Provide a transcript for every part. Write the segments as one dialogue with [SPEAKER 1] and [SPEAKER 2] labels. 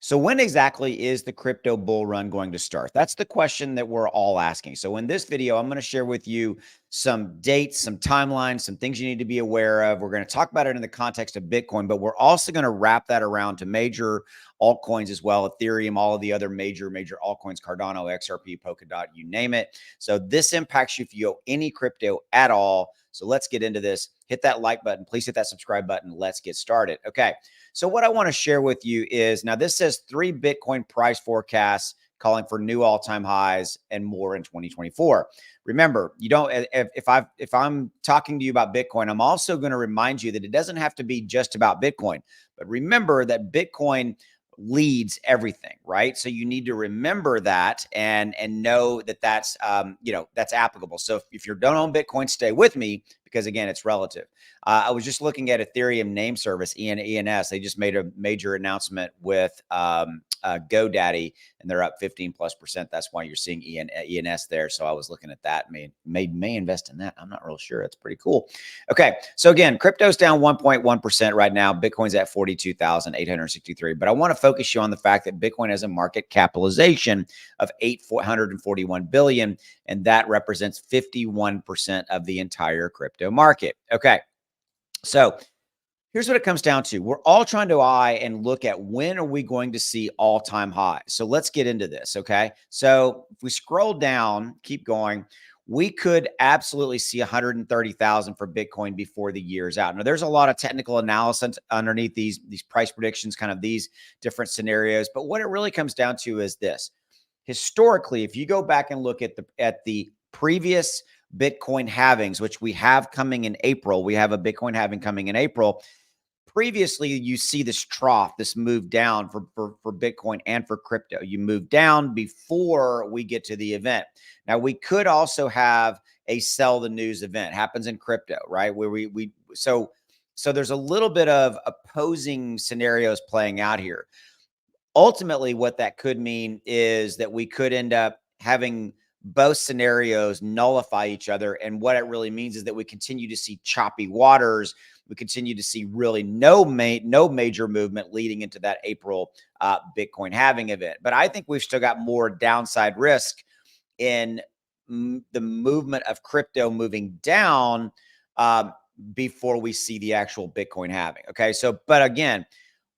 [SPEAKER 1] So when exactly is the crypto bull run going to start? That's the question that we're all asking. So in this video, I'm going to share with you some dates, some timelines, some things you need to be aware of. We're going to talk about it in the context of Bitcoin, but we're also going to wrap that around to major altcoins as well, Ethereum, all of the other major altcoins, Cardano, XRP, Polkadot, you name it. So this impacts you if you owe any crypto at all. So let's get into this. Hit that like button. Please hit that subscribe button. Let's get started. Okay. So what I want to share with you is, now this says 3 Bitcoin price forecasts calling for new all-time highs and more in 2024. Remember, you don't, if I'm talking to you about Bitcoin, I'm also going to remind you that it doesn't have to be just about Bitcoin, but remember that Bitcoin leads everything, right? So you need to remember that and know that that's that's applicable. So if you don't own Bitcoin, stay with me, because again, it's relative. I was just looking at Ethereum name service, ENS. They just made a major announcement with GoDaddy, and they're up 15+%. That's why you're seeing ENS there. So I was looking at that. May invest in that. I'm not real sure. That's pretty cool. Okay. So again, crypto's down 1.1% right now. Bitcoin's at 42,863. But I want to focus you on the fact that Bitcoin has a market capitalization of $841 billion, and that represents 51% of the entire crypto market. Okay. So here's what it comes down to. We're all trying to eye and look at when are we going to see all-time highs. So let's get into this, okay? So if we scroll down, keep going, we could absolutely see 130,000 for Bitcoin before the year's out. Now, there's a lot of technical analysis underneath these price predictions, kind of these different scenarios. But what it really comes down to is this. Historically, if you go back and look at the previous Bitcoin halvings, which we have coming in April, we have a Bitcoin halving coming in April. Previously, you see this trough, this move down for Bitcoin and for crypto. You move down before we get to the event. Now, we could also have a sell the news event. Happens in crypto, right? Where so there's a little bit of opposing scenarios playing out here. Ultimately, what that could mean is that we could end up having both scenarios nullify each other. And what it really means is that we continue to see choppy waters. We continue to see really no major movement leading into that April Bitcoin halving event. But I think we've still got more downside risk in the movement of crypto moving down before we see the actual Bitcoin halving. Okay. So, but again,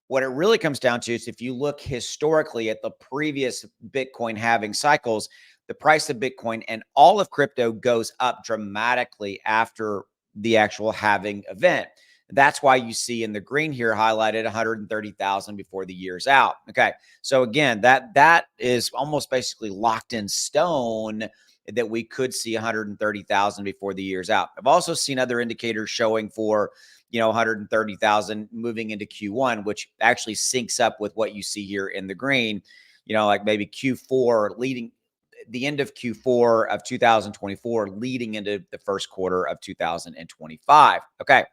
[SPEAKER 1] what it really comes down to is if you look historically at the previous Bitcoin halving cycles, the price of Bitcoin and all of crypto goes up dramatically after the actual halving event. That's why you see in the green here highlighted 130,000 before the year's out. Okay. So again, that is almost basically locked in stone that we could see 130,000 before the year's out. I've also seen other indicators showing for 130,000 moving into Q1, which actually syncs up with what you see here in the green, like maybe Q4 leading the end of Q4 of 2024, leading into the first quarter of 2025. Okay.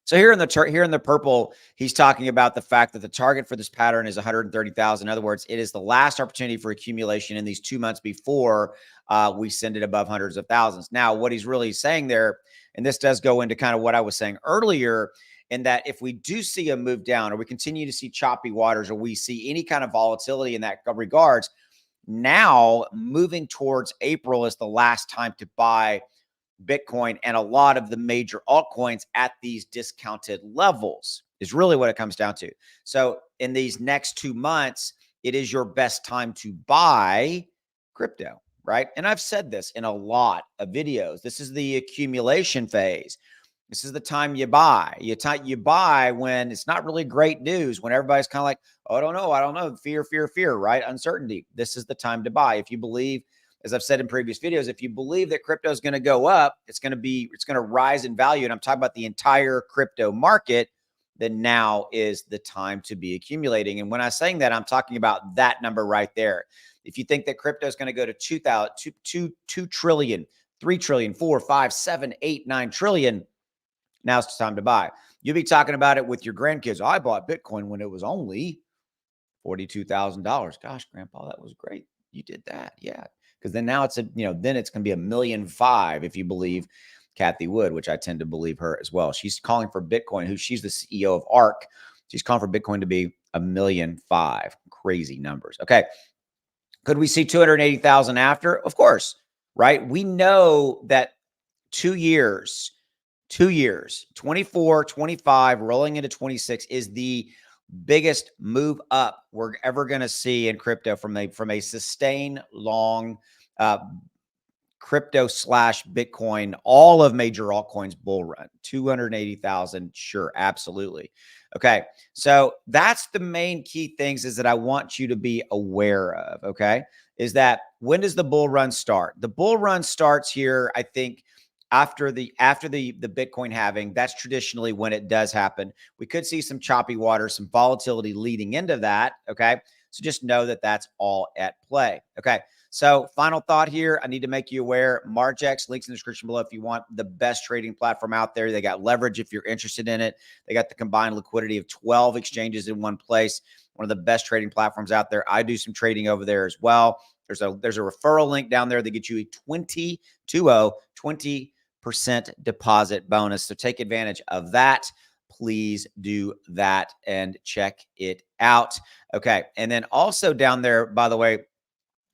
[SPEAKER 1] So here in the purple, he's talking about the fact that the target for this pattern is 130,000. In other words, it is the last opportunity for accumulation in these 2 months before we send it above hundreds of thousands. Now, what he's really saying there, and this does go into kind of what I was saying earlier, in that if we do see a move down, or we continue to see choppy waters, or we see any kind of volatility in that regards, now moving towards April is the last time to buy Bitcoin and a lot of the major altcoins at these discounted levels is really what it comes down to. So in these next 2 months, it is your best time to buy crypto, right? And I've said this in a lot of videos. This is the accumulation phase. This is the time you buy. You buy when it's not really great news, when everybody's kind of like, oh, I don't know, fear, right? Uncertainty. This is the time to buy. If you believe, as I've said in previous videos, if you believe that crypto is going to go up, it's going to rise in value, and I'm talking about the entire crypto market, then now is the time to be accumulating. And when I'm saying that, I'm talking about that number right there. If you think that crypto is going to go to 2 trillion, 3 trillion, 4, 5, 7, 8, 9 trillion, now's the time to buy. You'll be talking about it with your grandkids. I bought Bitcoin when it was only $42,000. Gosh, Grandpa, that was great. You did that. Yeah. Because then now then it's going to be $1.5 million if you believe Kathy Wood, which I tend to believe her as well. She's calling for Bitcoin, she's the CEO of ARK. She's calling for Bitcoin to be 1,000,005. Crazy numbers. Okay. Could we see 280,000 after? Of course, right? We know that 2 years, 2 years, 24, 25, rolling into 26 is the biggest move up we're ever going to see in crypto from a sustained long uh, crypto slash Bitcoin, all of major altcoins bull run. 280,000. Sure. Absolutely. Okay. So that's the main key things is that I want you to be aware of. Okay. Is that when does the bull run start? The bull run starts here, I think, after the Bitcoin halving. That's traditionally when it does happen. We could see some choppy water, some volatility leading into that. Okay. So just know that that's all at play. Okay. So final thought here, I need to make you aware, Margex, links in the description below if you want the best trading platform out there. They got leverage if you're interested in it. They got the combined liquidity of 12 exchanges in one place. One of the best trading platforms out there. I do some trading over there as well. There's a referral link down there that gets you a 20% deposit bonus. So take advantage of that. Please do that and check it out. Okay. And then also down there, by the way,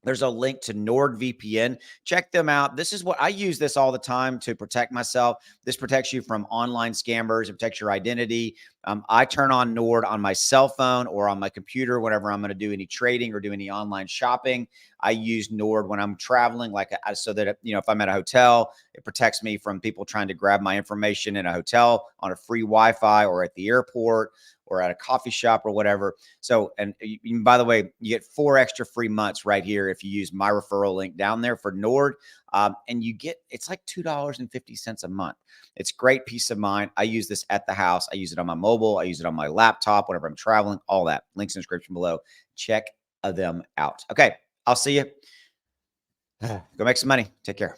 [SPEAKER 1] there's a link to NordVPN. Check them out. This is what I use this all the time to protect myself. This protects you from online scammers. It protects your identity. I turn on Nord on my cell phone or on my computer whenever I'm going to do any trading or do any online shopping. I use Nord when I'm traveling, so that if I'm at a hotel, it protects me from people trying to grab my information in a hotel on a free Wi-Fi or at the airport or at a coffee shop or whatever. So, and by the way, you get 4 extra free months right here if you use my referral link down there for Nord. And it's like $2.50 a month. It's great peace of mind. I use this at the house. I use it on my mobile. I use it on my laptop whenever I'm traveling, all that. Links in the description below. Check them out. Okay. I'll see you. Go make some money. Take care.